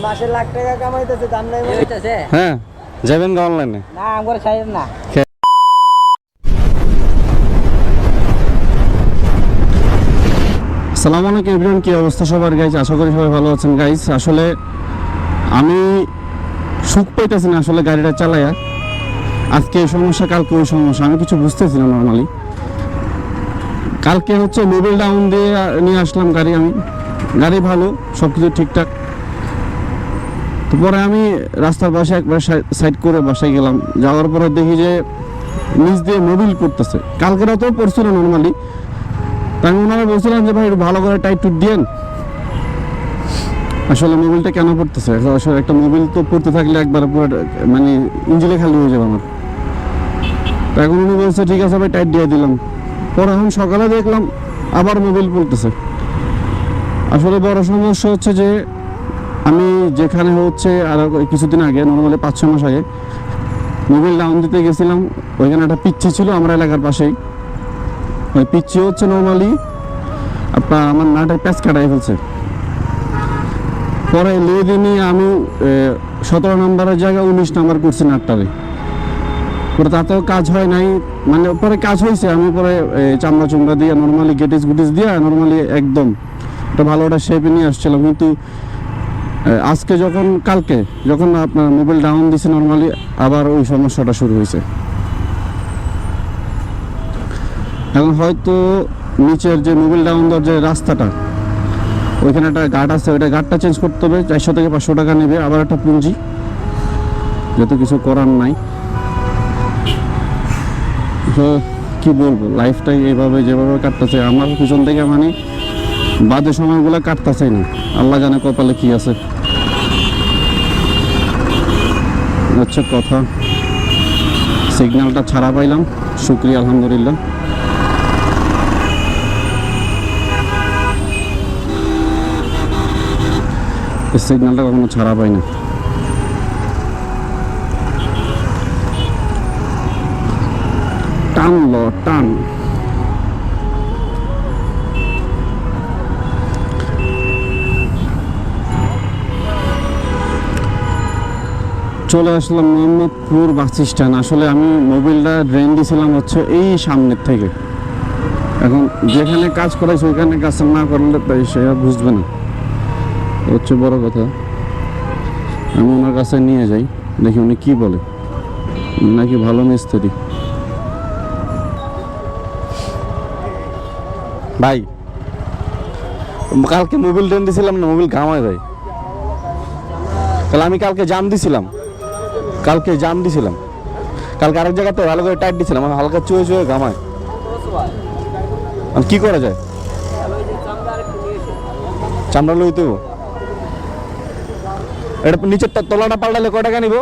মাসে লাখ টাকা কামাইতেছে, দাম নাই বলতেছে। হ্যাঁ, যাবেন গা অনলাইনে? না, আমার চাইেন না। আসসালামু আলাইকুম এভরিওয়ান, কি অবস্থা সবার গাইজ? আশা করি সবাই ভালো আছেন গাইজ। আসলে আমি সুখ পাইতেছি না আসলে গাড়িটা চালাইয়া। আজকে এই সমস্যা, কালকে ওই সমস্যা, আমি কিছু বুঝতেছি না নর্মালি। কালকে হচ্ছে মোবাইল ডাউন দিয়ে নিয়ে আসলাম গাড়ি, আমি গাড়ি ভালো, সব কিছু ঠিকঠাক। তো পরে আমি রাস্তার পাশে একবার সাইড করে বাসায় গেলাম, যাওয়ার পরে দেখি যে নিচ দিয়ে মোবিল পড়তেছে। কালকে রাতেও পড়ছিল নর্মালি। তাই আমি ওনারা বলছিলাম যে ভাই একটু ভালো করে টাইট টুট দিয়েন, আসলে মোবিলটা কেন পড়তেছে। আসলে একটা মোবিল তো পড়তে থাকলে একবার পুরো মানে ইঞ্জিনে খালি হয়ে যাবে আমার। তো এখন উনি বলছে ঠিক আছে ভাই টাইট দিয়ে দিলাম। পরে এখন সকালে দেখলাম আবার মোবিল পড়তেছে। আসলে বড় সমস্যা হচ্ছে যে আমি যেখানে হচ্ছে আরো কিছুদিন আগে, নর্মালি 5-6 মাস আগে মোবিল ডাউন দিতে গেছিলাম, ওইখানে একটা পিচ্ছি ছিল আমার এলাকার পাশেই। ওই পিচ্ছি হচ্ছে নর্মালি আপনার আমার নাটের প্যাচ কাটাই ফেলছে। পরে লিয়ে দিনই আমি 17 নম্বরের জায়গায় 19 নাম্বার করছি নাটটারে। পরে তাতেও কাজ হয় নাই, মানে পরে কাজ হয়েছে। আমি পরে চামড়া চুমড়া দিয়ে নর্মালি গেটিস গুটিস দিয়ে নর্মালি একদম একটা ভালো একটা শেপে নিয়ে আসছিলাম। কিন্তু আজকে কালকে যখন আপনার মোবাইল ডাউন দিছে নর্মালি আবার ওই সমস্যাটা শুরু হয়েছে। এখন হয়তো নিচের যে মোবাইল ডাউন দেওয়ার যে রাস্তাটা, ওইখানে একটা গার্ড আছে, ওইটা গার্ডটা চেঞ্জ করতে হবে, 400 থেকে 500 টাকা নেবে, আবার একটা পুঁজি, যত কিছু করার নাই। তো কি বলবো, লাইফটাই এইভাবে যেভাবে কাটতেছে আমার পিছন থেকে, মানে বাজে সময়গুলো কাটতেছে না। আল্লাহ জানে কপালে কি আছে, হচ্ছে কথা। সিগন্যালটা ছাড়া পাইলাম, শুকরিয়া আলহামদুলিল্লাহ। এই সিগন্যালটা কখনো ছাড়া পাই না। টানলো টান। চলে আসলাম মোহাম্মদপুর বাস স্ট্যান্ড। আসলে আমি মোবিলটা ড্রেন দিয়েছিলাম হচ্ছে এই সামনের থেকে। এখন যেখানে কাজ করাইছে ওইখানে কাজ না করলে তাই সে বুঝবে না, হচ্ছে বড় কথা। আমি ওনার কাছে নিয়ে যাই, দেখি উনি কি বলে, নাকি ভালো মিস্ত্রি। ভাই কালকে মোবিল ড্রেন দিয়েছিলাম না, মোবিল ঘামায় ভাই। তাহলে আমি কালকে জাম দিছিলাম, কালকে আরেক জায়গাতে ভালো করে টাইট দিছিলাম, আমার হালকা চুয়ে চুয়ে ঘামায়। কি করা যায়? চামড়া লইতে এটা নিচের তলাটা পাল্টালে কয় টাকা নিব?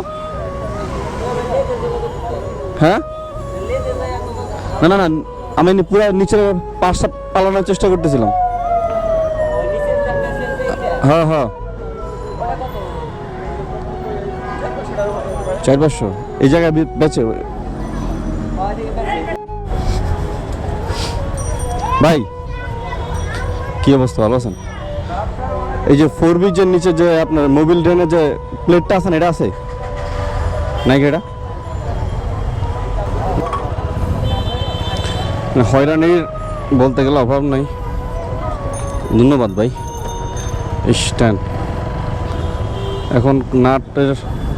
হ্যাঁ, না না না, আমি পুরো নিচের পাঁচটা পালানোর চেষ্টা করতেছিলাম। হ্যাঁ হ্যাঁ, 400-500 এই জায়গায় বেচে। ভাই কি অবস্থা, ভালো আছেন? এই যে 4B এর নিচে যে আপনার মোবিল ড্রেনের যে প্লেটটা আছে, এটা আছে নাকি? এটা হয়রানির বলতে গেলে অভাব নাই। ধন্যবাদ ভাই। স্ট্যান্ড এখন নাটের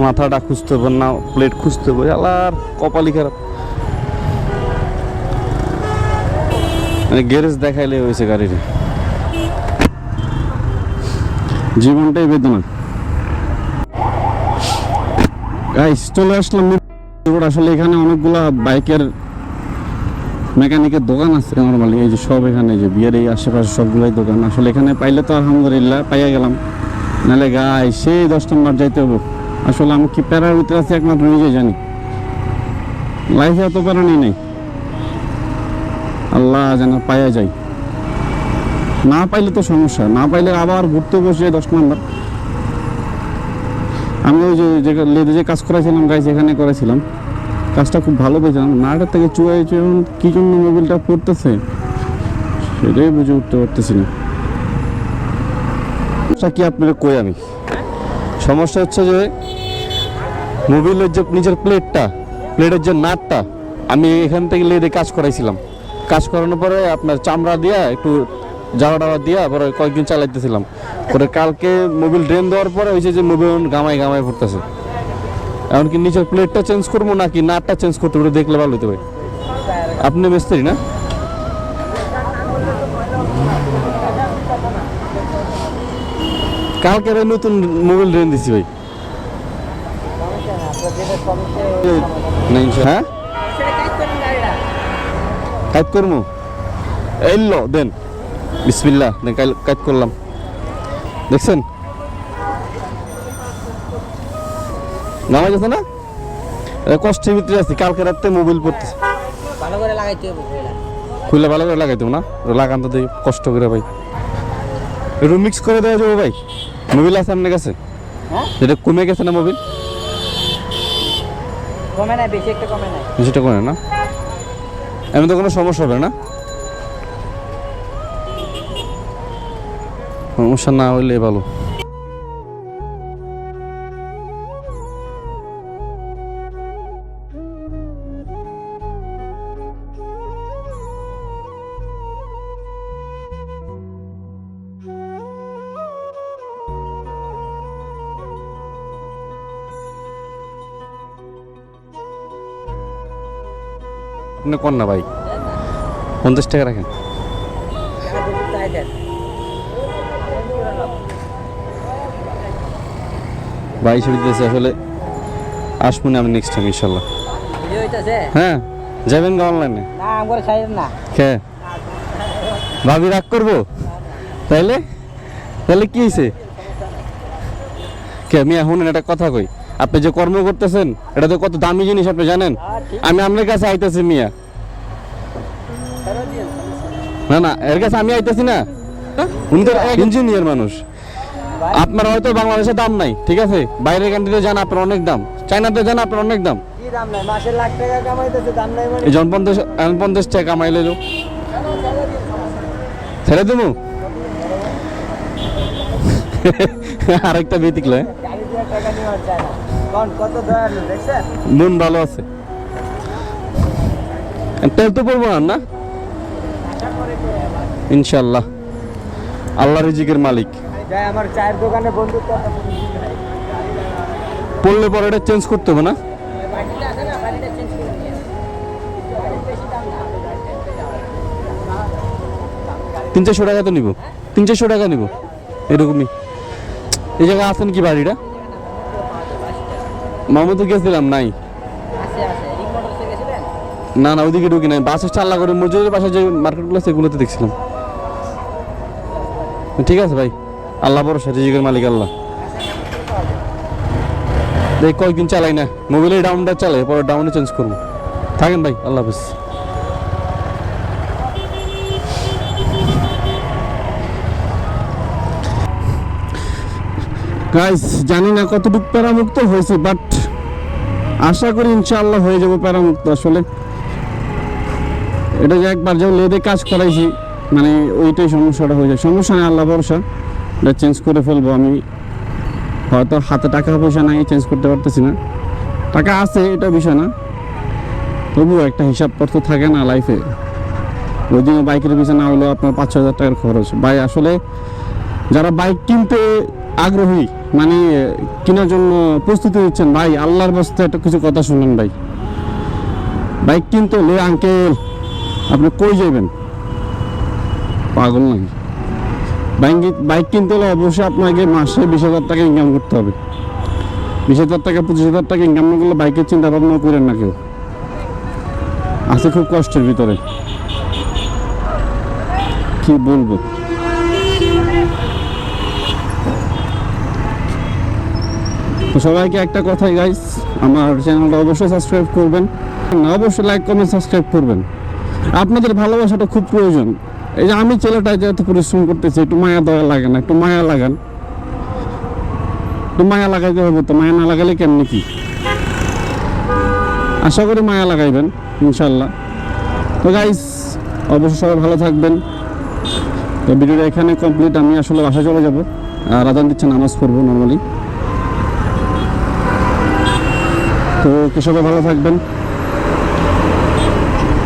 মাথাটা খুঁজতে হবে না, প্লেট খুঁজতে হবে, আলার কপালি খারাপ। মানে গ্যারেজ দেখাইলে হয়েছে গাড়ির, জীবনটাই বেদনা। গাইস চলে আসলাম। আসলে এখানে অনেকগুলা বাইকের মেকানিকের দোকান আছে নর্মালি, এই যে সব এখানে যে বিয়ের এই আশেপাশে সবগুলোই দোকান। আসলে এখানে পাইলে তো আলহামদুলিল্লাহ পাইয়া গেলাম, নাহলে গাই সেই 10 নম্বর যাইতে হবে। আসলে আমি কি প্যারার ভিতরে আছি একমাত্র নিজে জানি, লাইফে এত প্যারা নেই। আল্লাহ যেন পাইয়া যাই, না পাইলে তো সমস্যা, না পাইলে আবার ঘুরতে বসে 10 নম্বর। আমি ওই যে লেদে যে কাজ করাইছিলাম গাইস, এখানে করেছিলাম, কাজটা খুব ভালো পেয়েছিলাম। নাটার থেকে চুয়াই কি জন্য মোবিলটা পড়তেছে সেটাই বুঝে উঠতে পারতেছি না। কি আপনারা কই আমি সমস্যা হচ্ছে যে মোবিলের যে নিচের প্লেটের যে নাটটা আমি এখান থেকে লেদে কাজ করাইছিলাম। কাজ করানোর পরে আপনার চামড়া দিয়া একটু জামা টামা দিয়া পরে কয়েকদিন চালাইতেছিলাম। পরে কালকে মোবিল ড্রেন দেওয়ার পরে হয়েছে যে মোবিল গামায় পড়তেছে। এমনকি নিচের প্লেটটা চেঞ্জ করবো নাকি নাটটা চেঞ্জ করতে পারে দেখলে ভালো হতে ভাই। আপনি মিস্ত্রি না? কালকে ভাই নতুন মোবিল ড্রেন দিছি ভাই। হ্যাঁ কাজ করবো এলো দেন বিসমিল্লাহ দেন কাজ করলাম। দেখছেন নামাজ আছে না, কষ্টের ভিতরে আছি। কালকে রাতে মোবিল পড়তেছে, ভালো করে লাগাইতে হবে খুলে ভালো করে লাগাইতে না, লাগান তো দেখি কষ্ট করে ভাই। একটু মিক্স করে দেওয়া যাবে ভাই? মোবিল আছে আপনার কাছে? হ্যাঁ এটা কমে গেছে না মোবিল? কমে নাই, বেশি একটা কমে নাই। বেশিটা কমে না, এমন তো কোনো সমস্যা হবে না? সমস্যা না হইলে ভালো। আপনি কর না ভাই, 50 টাকা রাখেন। ভাই ছবি দিতেছে আসলে, আসবো না আমি নেক্সট টাইম ইনশাল্লাহ। হ্যাঁ যাবেন গা অনলাইনে? না আমগরে ছাইরেন না। কে ভাবি রাগ করবো? তাইলে তাহলে কি হয়েছে? কে মিয়া শুনেন একটা কথা কই, আপনি যে কর্ম করতেছেন এটা তো কত দামি জিনিস আপনি জানেন? আমি আপনার কাছে আইতেছি মিয়া, না না এর কাছে আমি আইতেছি না, উনি তো ইঞ্জিনিয়ার মানুষ। আপনার হয়তো বাংলাদেশে দাম নাই, ঠিক আছে, বাইরের কান্ট্রিতে যান আপনার অনেক দাম, চায়নাতে যান আপনার অনেক দাম। কি দাম নাই, মাসে লাখ টাকা কামাইতেছে, দাম নাই মানে? এই জন 50 টাকা কামাইলে যাও ছেড়ে দেবো। আরেকটা ব্যতিক্রম, গাড়ি দিয়ে টাকা নিয়ে যায় না। কোন কত দয়ালু দেখছেন? মন ভালো আছে, তেল তো পড়বো না ইনশাল্লাহ। আল্লাহ রিজিকের মালিক। যাই আমার চায়ের দোকানে বন্ধুত্ব পড়লে পরে এটা চেঞ্জ করতে হবে না? বাড়িটা আছে না, বাড়িটা চেঞ্জ করে নিয়ে বাড়ির বেশি দাম না। 300-400 টাকা তো নিব, 300-400 টাকা নিব এরকমই। এই জায়গায় আছেন কি বাড়িটা? মামু তো গেছিলাম নাই। আছে আছে রিং মোটরসে গেছিলেন? না না ওইদিকে ঢুকি নাই, বাসে চাল্লা করে মসজিদের পাশে যে মার্কেটগুলো আছে এগুলোতে দেখছিলাম। ঠিক আছে ভাই, আল্লাহ ভরসা, রিজিকের মালিক আল্লাহ। দেখ কয়েকদিন চালাই না মোবাইলে, ডাউনটা চালাই, পরে ডাউনে চেঞ্জ করবো। থাকেন ভাই, আল্লাহ হাফিজ। গাইস জানি না কতটুকু প্যারামুক্ত হয়েছে, বাট আশা করি ইনশাআল্লাহ হয়ে যাবো প্যারামুক্ত। আসলে এটা যে একবার যে লেদে কাজ করাইছি, মানে ওইটাই সমস্যাটা হয়ে যায়। সমস্যা নেই, আল্লাহ ভরসা, এটা চেঞ্জ করে ফেলবো আমি। হয়তো হাতে টাকা পয়সা নাই, চেঞ্জ করতে পারতেছি না, টাকা আছে এটা বিষয় না, তবুও একটা হিসাবপত্র থাকে না লাইফে। ওই দিনে বাইকের পিছনে না হলেও আপনার 5-6 হাজার টাকার খরচ। ভাই আসলে যারা বাইক কিনতে আগ্রহী, মানে কেনার জন্য প্রস্তুতি নিচ্ছেন, ভাই আল্লাহর বাস্তে একটা কিছু কথা শুনেন ভাই। বাইক কিনতে হলে আঙ্কেল আপনি কই যাবেন, পাগল নাকি? বাইক কিনতে হলে অবশ্যই আপনাকে মাসে 20,000 টাকা ইনকাম করতে হবে। 20,000 টাকা 25,000 টাকা ইনকাম না করলে বাইকের চিন্তা ভাবনা করেন না কেউ। আছে খুব কষ্টের ভিতরে, কি বলবো। তো সবাইকে একটা কথাই গাইস, আমার চ্যানেলটা অবশ্যই সাবস্ক্রাইব করবেন, অবশ্যই লাইক কমেন্ট সাবস্ক্রাইব করবেন। আপনাদের ভালোবাসাটা খুব প্রয়োজন। এই যে আমি ছেলেটা যে এত পরিশ্রম করতেছি, একটু মায়া দয়া লাগে না? একটু মায়া লাগান, একটু মায়া লাগাইতে হবে। তো মায়া না লাগালে কেমনি কি? আশা করি মায়া লাগাইবেন ইনশাল্লাহ। তো গাইস অবশ্যই সবাই ভালো থাকবেন। তো ভিডিওটা এখানে কমপ্লিট। আমি আসলে বাসায় চলে যাব, আর আজান দিচ্ছে, নামাজ পড়বো নর্মালি। তো সবাই ভালো থাকবেন।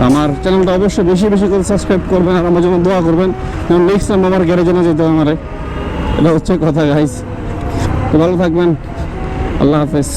আমার চ্যানেলটা অবশ্যই বেশি বেশি করে সাবস্ক্রাইব করবেন আর আমার জন্য দোয়া করবেন, যেমন নেক্সট টাইম আমার গ্যারেজে না যেতে হয় আমারে। এটা হচ্ছে কথা গাইস। তো ভালো থাকবেন, আল্লাহ হাফেজ।